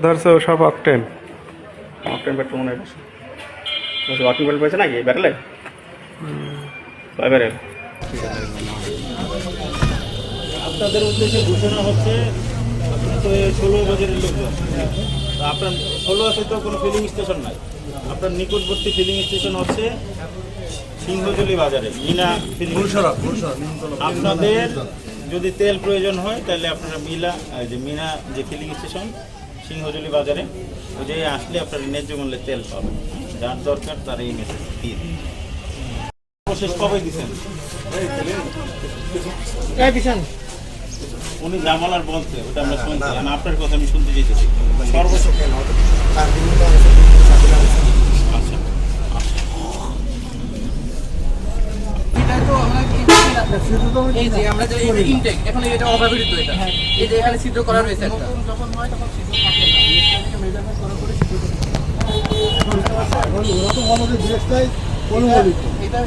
ধরছে ও সব octane bat মনে হয় ওয়াকিং বেল্ট পেয়েছে নাকি ব্যাটলে কয় আপনাদের উদ্দেশ্যে ঘোষণা হচ্ছে আপনি তো 16 বাজারের লোকজন, তো আপনার 16 আছে তো কোনো ফিলিং স্টেশন নাই। আপনার নিকটবর্তী ফিলিং স্টেশন হচ্ছে সিংহজলি বাজারে মিনা ফিলিং। আপনাদের যদি তেল প্রয়োজন হয় তাহলে আপনারা মিনা যে ফিলিং স্টেশন সিংহজলি বাজারে ওই যে আসলে আপনারা ন্যায্য মূল্যে তেল পাবেন। যার দরকার তার এই মেসেজ দিয়ে দিন। প্রসেস কবে দিচ্ছেন? উনি জামালার বলছে ওটা আমরা শুনছি, আপনার কথা আমি শুনতে চাইতেছি। সর্বোচ্চ এই যে আমরা যে ইনটেক এখন এটা অব্যবহৃত, এটা এই যে এখানে ছিদ্র করা রয়েছে একটা যখন হয় তখন ছিদ্র থাকে না, এটাকে মেজারমেন্ট করা করে ছিদ্র করতে ওরা তো আমাদের ড্রেসটাই অনুমোদিত, এটা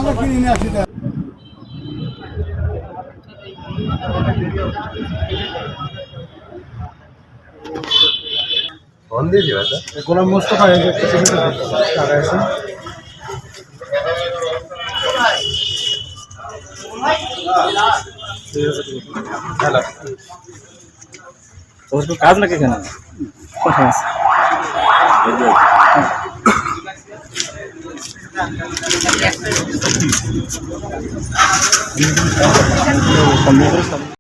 আমরা কিনে নিয়ে আসি। ফোন দিয়েছি দাদা গোলাম মোস্তফা আছে কাজ নাকি এখানে